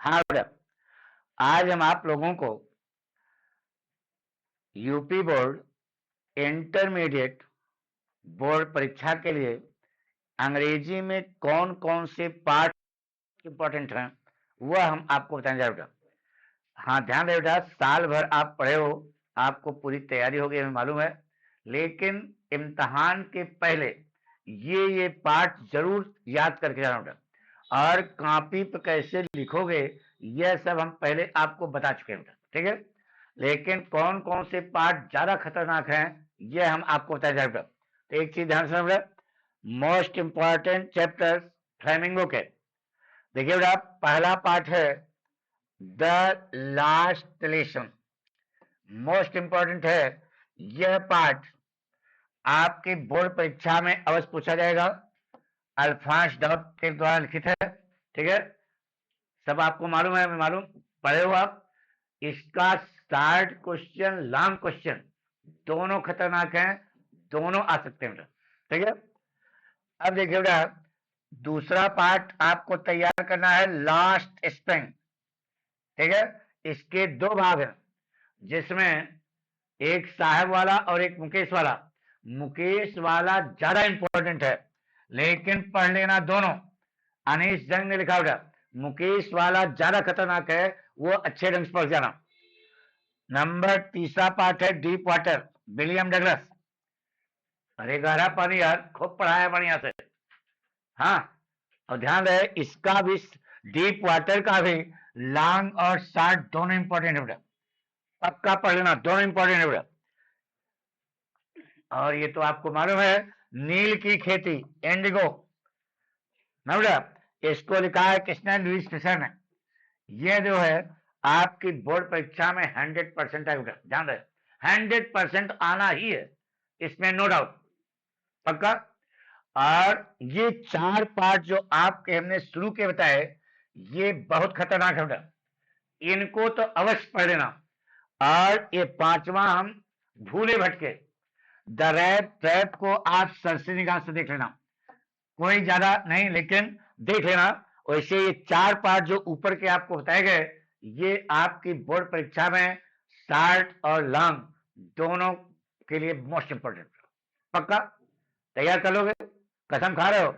हाँ बेटा, आज हम आप लोगों को यूपी बोर्ड इंटरमीडिएट बोर्ड परीक्षा के लिए अंग्रेजी में कौन कौन से पार्ट इंपॉर्टेंट हैं वह हम आपको बताने जा रहे बेटा। हाँ, ध्यान रहे बेटा, साल भर आप पढ़े हो, आपको पूरी तैयारी हो गई हमें मालूम है, लेकिन इम्तहान के पहले ये पार्ट जरूर याद करके जाना बेटा। और कॉपी पर कैसे लिखोगे यह सब हम पहले आपको बता चुके हैं बेटा, ठीक है। लेकिन कौन कौन से पार्ट ज्यादा खतरनाक हैं यह हम आपको बताया जाए बेटा। तो एक चीज ध्यान से बेटा, मोस्ट इंपॉर्टेंट चैप्टर फ्लेमिंगो के, देखिए बेटा, पहला पार्ट है the last relation. Most important है यह पार्ट, आपकी बोर्ड परीक्षा में अवश्य पूछा जाएगा। अल्फांस डॉट के द्वारा लिखित है, ठीक है, सब आपको मालूम है, मालूम पढ़े हो आप। इसका शार्ट क्वेश्चन, लॉन्ग क्वेश्चन दोनों खतरनाक हैं, दोनों आ सकते हैं, ठीक है। अब देखिए बेटा, दूसरा पार्ट आपको तैयार करना है लास्ट स्प्रिंग, ठीक है। इसके दो भाग हैं, जिसमें एक साहब वाला और एक मुकेश वाला। मुकेश वाला ज्यादा इंपॉर्टेंट है, लेकिन पढ़ लेना दोनों। अनीश जंग ने लिखा बेटा, मुकेश वाला ज्यादा खतरनाक है, वो अच्छे ढंग से पढ़ जाना। नंबर तीसरा पार्ट है डीप वाटर, विलियम डगलस। अरे गहरा पानी यार, खूब पढ़ाया बढ़िया से। हाँ, और ध्यान रहे इसका भी, डीप वाटर का भी लॉन्ग और शॉर्ट दोनों इंपॉर्टेंट है बेटा, पक्का पढ़ लेना, दोनों इंपॉर्टेंट है बेटा। और ये तो आपको मालूम है, नील की खेती, इंडिगो, ना बेटा, इसको लिखा है किसने, लुईस फिशर ने। ये जो है आपकी बोर्ड परीक्षा में 100% है बेटा, ध्यान रहे 100% आना ही है, इसमें नो डाउट, पक्का। और ये चार पार्ट जो आपके हमने शुरू के बताए, ये बहुत खतरनाक है बेटा, इनको तो अवश्य पढ़ लेना। और ये पांचवा हम भूले भटके, द रैप ट्रैप को आप सरसी निगाह से देख लेना, कोई ज्यादा नहीं लेकिन देख लेना। वैसे ये चार पार्ट जो ऊपर के आपको बताए गए, ये आपकी बोर्ड परीक्षा में शॉर्ट और लॉन्ग दोनों के लिए मोस्ट इंपोर्टेंट, पक्का तैयार कर लोगे। कसम खा रहे हो,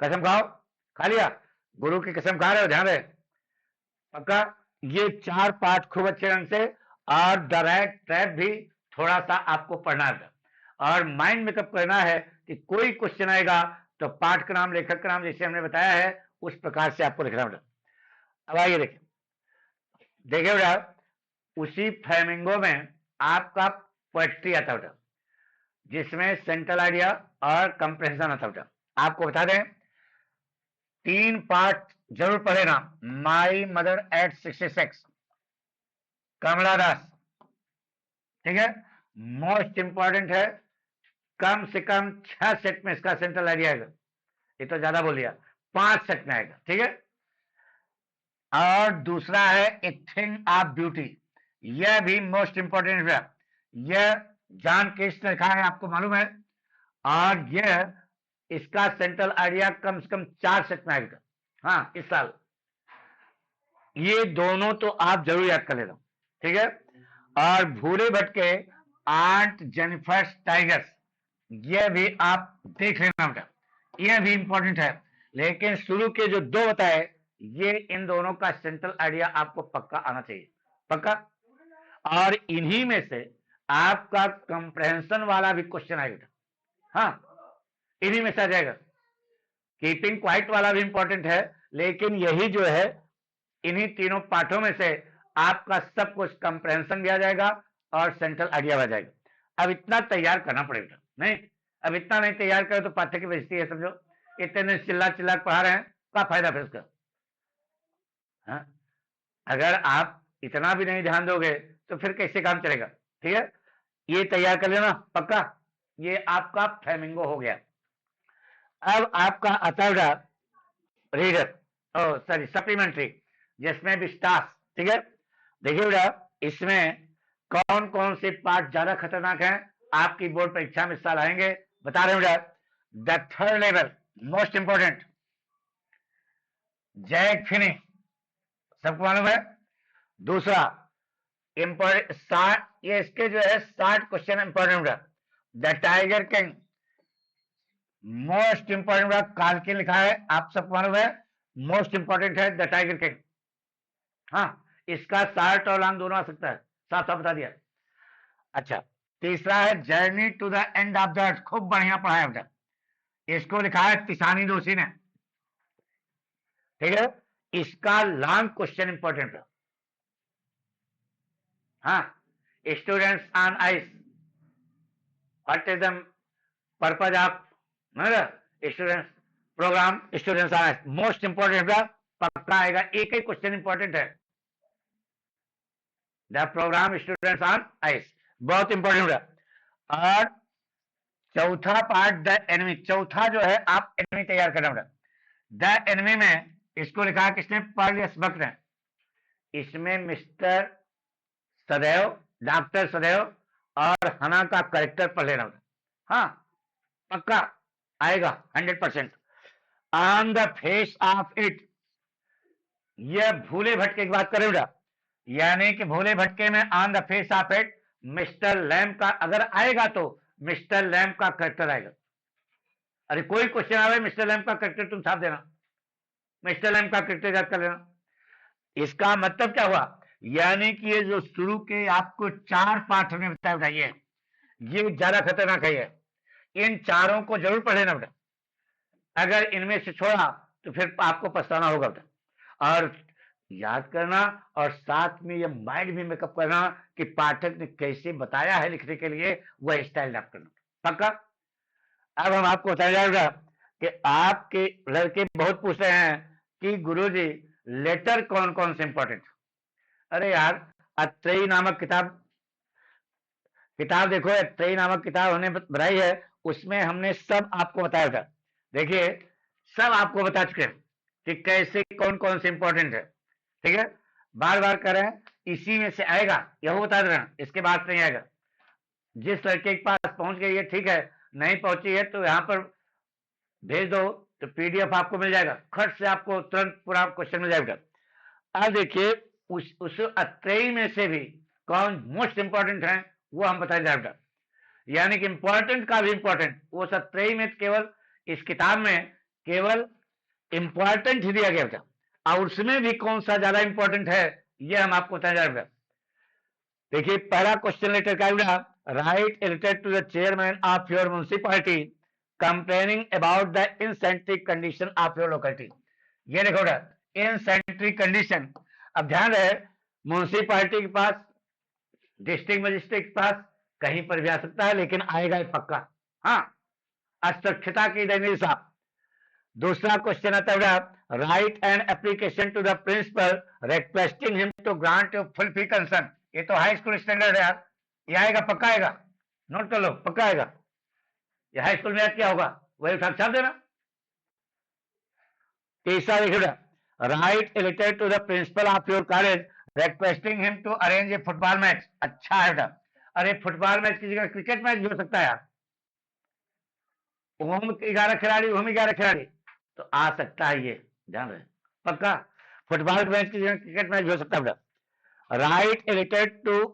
कसम खाओ, खा लिया, गुरु की कसम खा रहे हो, ध्यान रहे, पक्का। ये चार पार्ट खूब अच्छे ढंग से, और द रैट ट्रैप भी थोड़ा सा आपको पढ़ना है, और माइंड मेकअप करना है कि कोई क्वेश्चन आएगा तो पाठ का नाम, लेखक का नाम जैसे हमने बताया है उस प्रकार से आपको लिखना बेटा। अब आइए देखिए, देखिए बेटा, उसी फ्लेमिंगो में आपका पोएट्री आता बेटा, जिसमें सेंट्रल आइडिया और कंप्रेंशन आता बेटा। आपको बता दें, तीन पार्ट जरूर पढ़ेना, माई मदर एट 66, कमला दास, ठीक है, मोस्ट इंपॉर्टेंट है, कम से कम 6 सेट में इसका सेंट्रल आइडिया आएगा, ये तो ज्यादा बोल दिया, 5 सेट में आएगा, ठीक है। और दूसरा है ए थिंग ऑफ ब्यूटी, यह भी मोस्ट इंपॉर्टेंट है, यह जॉन केट्स ने लिखा है, आपको मालूम है। और यह, इसका सेंट्रल आइडिया कम से कम 4 सेट में आएगा, हाँ इस साल। ये दोनों तो आप जरूर याद कर लेना, ठीक है। और भूले भटके आंट जेनिफर टाइगर्स, यह भी आप देख लेना बेटा, यह भी इंपॉर्टेंट है। लेकिन शुरू के जो दो बताए, ये इन दोनों का सेंट्रल आइडिया आपको पक्का आना चाहिए, पक्का। और इन्हीं में से आपका कंप्रेहेंशन वाला भी क्वेश्चन आएगा, हाँ इन्हीं में से आ जाएगा। कीपिंग क्वाइट वाला भी इंपॉर्टेंट है, लेकिन यही जो है, इन्हीं तीनों पाठों में से आपका सब कुछ कंप्रेहेंशन भी आ जाएगा और सेंट्रल आइडिया आ जाएगा। अब इतना तैयार करना पड़ेगा, नहीं अब इतना नहीं तैयार करे तो पाठ्य की बेइज्जती है, समझो। इतने चिल्ला चिल्ला पढ़ा रहे हैं, क्या फायदा फिर उसका, हाँ? अगर आप इतना भी नहीं ध्यान दोगे तो फिर कैसे काम चलेगा, ठीक है। ये तैयार कर लेना पक्का, ये आपका फ्लेमिंगो हो गया। अब आपका अतर्डा रीडर, ओ सॉरी सप्लीमेंट्री, जिसमें भी स्टाफ, ठीक है। देखिए बेटा, इसमें कौन कौन से पार्ट ज्यादा खतरनाक हैं, आपकी बोर्ड परीक्षा में इस साल आएंगे, बता रहे बेटा। The third level, most important, Jack Finney, सबको मालूम है। दूसरा ये इसके जो है 60 क्वेश्चन इंपॉर्टेंट है। The Tiger King most important काल के लिखा है, आप सबको मालूम है, मोस्ट इंपॉर्टेंट है द टाइगर किंग। हाँ, इसका शार्ट और लॉन्ग दोनों आ सकता है, साफ साफ बता दिया। अच्छा, तीसरा है journey to the end of the earth, खूब बढ़िया पढ़ाया बेटा, इसको लिखा है तिसानी दोषी ने, ठीक है। इसका लॉन्ग क्वेश्चन इंपॉर्टेंट है। हाँ, students on ice, what is the purpose of students programme students on ice, most important है, पक्का आएगा, एक ही क्वेश्चन इंपॉर्टेंट है। The programme students on ice बहुत इंपॉर्टेंट है। और चौथा पार्ट द एनिमी, चौथा जो है आप एनिमी तैयार करना पड़ा। द एनिमी में इसको लिखा है किसने, पार्लियस बक ने। इसमें मिस्टर सदैव, डॉक्टर सदैव और हना का करेक्टर पढ़ लेना पड़ा। हाँ, पक्का आएगा 100%। On the face of it, यह भूले भटके की बात करेगा, यानी कि भूले भटके में on the face of it mister lamp का अगर आएगा तो मिस्टर लैम्प का करेक्टर आएगा। अरे कोई क्वेश्चन आवे मिस्टर लैम्प का करेक्टर तुम छाप देना, मिस्टर लैम्प का करेक्टर याद कर लेना। इसका मतलब क्या हुआ, यानी कि ये जो शुरू के आपको 4 पाठ में बताया बताइए, ये ज्यादा खतरनाक है। इन चारों को जरूर पढ़ लेना बेटा, अगर इनमें से छोड़ा तो फिर आपको पछताना होगा बेटा। और याद करना और साथ में ये माइंड भी मेकअप करना कि पाठक ने कैसे बताया है लिखने के लिए, वह स्टाइल अडॉप्ट करना, पक्का। अब हम आपको बताया जाएगा कि आपके लड़के बहुत पूछ रहे हैं कि गुरुजी लेटर कौन कौन से इंपॉर्टेंट। अरे यार, अत्रेयी नामक किताब देखो, अत्रेयी नामक किताब हमने बनाई है, उसमें हमने सब आपको बताया था। देखिए, सब आपको बता चुके हैं कि कैसे कौन कौन से इंपॉर्टेंट है, ठीक है। बार बार करें, इसी में से आएगा, यह बता दे रहे हैं, इसके बाद नहीं आएगा। जिस लड़के के पास पहुंच गई है ठीक है, नहीं पहुंची है तो यहां पर भेज दो, तो पीडीएफ आपको मिल जाएगा, खट से आपको तुरंत पूरा क्वेश्चन मिल जाएगा। अब देखिए, उस अत्रेयी में से भी कौन मोस्ट इंपॉर्टेंट है वो हम बताए जाएगा, यानी कि इंपॉर्टेंट का भी इंपॉर्टेंट, वो अत्रेयी में केवल इस किताब में केवल इंपॉर्टेंट ही दिया गया था, और उसमें भी कौन सा ज्यादा इंपॉर्टेंट है ये हम आपको बताया जाएगा। देखिए, पहला क्वेश्चन लेटर का है, write a letter to the chairman of your municipality complaining about the insanitary condition of your locality. ये देखो ना, इनसैनिटरी कंडीशन। अब ध्यान रहे, म्युनिसिपैलिटी के पास, डिस्ट्रिक्ट मजिस्ट्रेट के पास कहीं पर भी आ सकता है, लेकिन आएगा ये पक्का। हाँ, अस्वच्छता की दशा। दूसरा क्वेश्चन आता है, write an application to the principal requesting him to grant you full fee concern. ये तो हाई स्कूल स्टैंडर्ड है यार, ये आएगा, पक्का आएगा, नोट कर लो, पक्का आएगा। ये हाई स्कूल में क्या होगा, वही उठा छाप देना। तीसरा देखिए, write a letter to the principal of your college requesting him to arrange a football match. अच्छा है बेटा, अरे फुटबॉल मैच की जगह क्रिकेट मैच भी हो सकता है यार, होम 11 खिलाड़ी, होम 11 खिलाड़ी, तो आ सकता है, ये ध्यान रहे, पक्का। फुटबॉल मैच की जगह क्रिकेट मैच भी हो सकता है बेटा। Write a letter to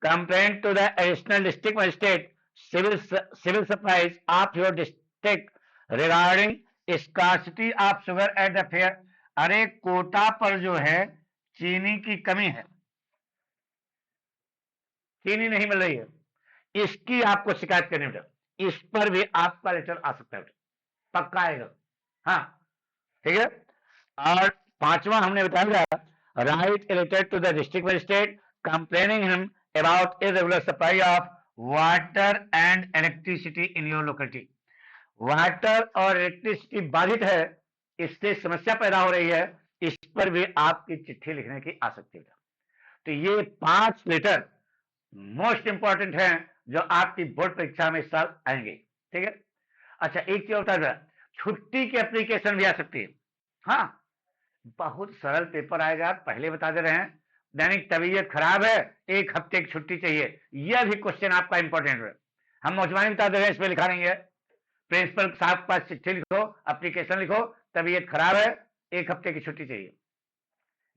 complaint to the additional district magistrate civil supplies of your district regarding scarcity of sugar at the fair. अरे कोटा पर जो है चीनी की कमी है, चीनी नहीं मिल रही है, इसकी आपको शिकायत करनी बेटा, इस पर भी आपका लेटर आ सकता है, पक्का आएगा। हाँ, ठीक है। और पांचवा हमने बताया, write a letter to the district magistrate complaining him about irregular supply of water and electricity in your locality. Water और इलेक्ट्रिसिटी बाधित है, इससे समस्या पैदा हो रही है, इस पर भी आपकी चिट्ठी लिखने की आ सकती है। तो ये 5 लेटर मोस्ट इंपॉर्टेंट हैं जो आपकी बोर्ड परीक्षा में इस साल आएंगे, ठीक है। अच्छा, एक चीज होता है, छुट्टी की एप्लीकेशन भी आ सकती है। हाँ, बहुत सरल पेपर आएगा, पहले बता दे रहे हैं। दैनिक तबीयत खराब है, 1 हफ्ते की छुट्टी चाहिए, यह भी क्वेश्चन आपका इंपॉर्टेंट है। हम मौजवानी बता दे रहे हैं, इसमें लिखा नहीं है। प्रिंसिपल साहब के पास चिट्ठी लिखो, एप्लीकेशन लिखो, तबीयत खराब है, 1 हफ्ते की छुट्टी चाहिए।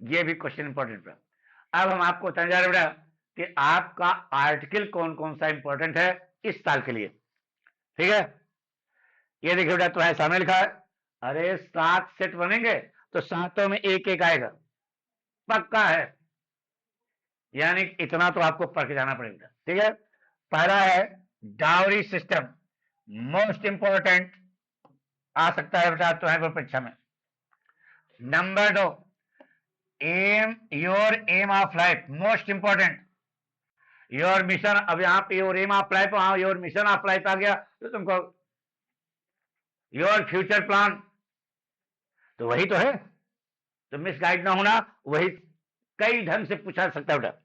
ये भी क्वेश्चन इंपॉर्टेंट है। अब हम आपको बताने जा रहे हैं बेटा कि आपका आर्टिकल कौन कौन सा इंपॉर्टेंट है इस साल के लिए। ठीक है, ये देखिए बेटा, तो है सामने लिखा है, अरे 7 सेट बनेंगे तो 7 में एक एक आएगा, पक्का है, यानी इतना तो आपको पढ़ के जाना पड़ेगा। ठीक है, पहला है डाउरी सिस्टम, मोस्ट इंपॉर्टेंट आ सकता है बेटा तो है परीक्षा में। Number 2, aim, your aim of life, most important, your mission. अब यहाँ पे योर एम ऑफ लाइफ, वहां योर मिशन ऑफ लाइफ आ गया तो तुमको योर फ्यूचर प्लान, तो वही तो है, तो मिसगाइड ना होना, वही कई ढंग से पूछा सकता है बेटा।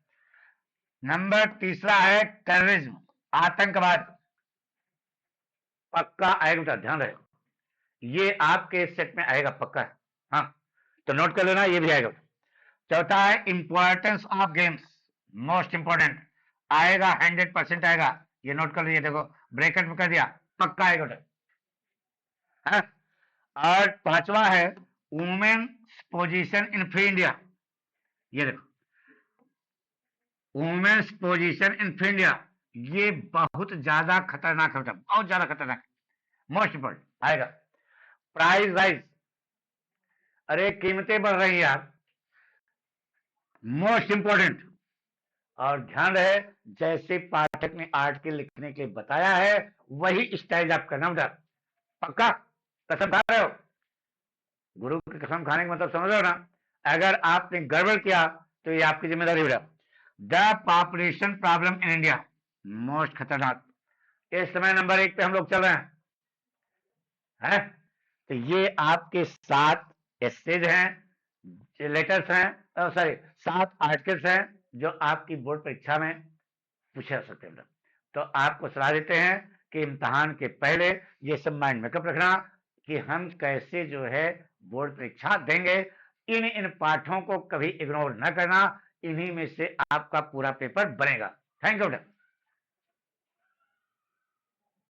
नंबर 3 है टेररिज्म, आतंकवाद, पक्का आएगा बेटा, ध्यान रहे, ये आपके सेट में आएगा पक्का है। हाँ, तो नोट कर लेना, ये भी आएगा। चौथा है importance of games, most important, आएगा 100% आएगा, ये नोट कर लीजिए, देखो ब्रैकेट में कर दिया, पक्का आएगा बेटा। हाँ? और 5वां है women position in free India, ये देखो women's position in free India, ये बहुत ज्यादा खतरनाक है, बहुत ज्यादा खतरनाक, मोस्ट इंपॉर्टेंट आएगा। प्राइस राइज, अरे कीमतें बढ़ रही हैं यार, मोस्ट इंपॉर्टेंट। और ध्यान रहे, जैसे पाठक ने आर्टिकल लिखने के लिए बताया है वही स्टाइल आप करना बेटा, पक्का, कसम खा रहे हो, गुरु की कसम खाने का मतलब समझ रहे हो ना। अगर आपने गड़बड़ किया तो ये आपकी जिम्मेदारी बेटा। The population problem in India, most खतरनाक, इस समय नंबर 1 पे हम लोग चल रहे हैं। तो ये आपके 7 एसेज हैं, लेटर्स हैं, सॉरी 7 आर्टिकल्स हैं जो आपकी बोर्ड परीक्षा में पूछे जा सकते हैं। तो आपको सलाह देते हैं कि इम्तहान के पहले ये सब माइंड में कब रखना कि हम कैसे जो है बोर्ड परीक्षा देंगे, इन पाठों को कभी इग्नोर न करना, इन्हीं में से आपका पूरा पेपर बनेगा। थैंक यू बेटा।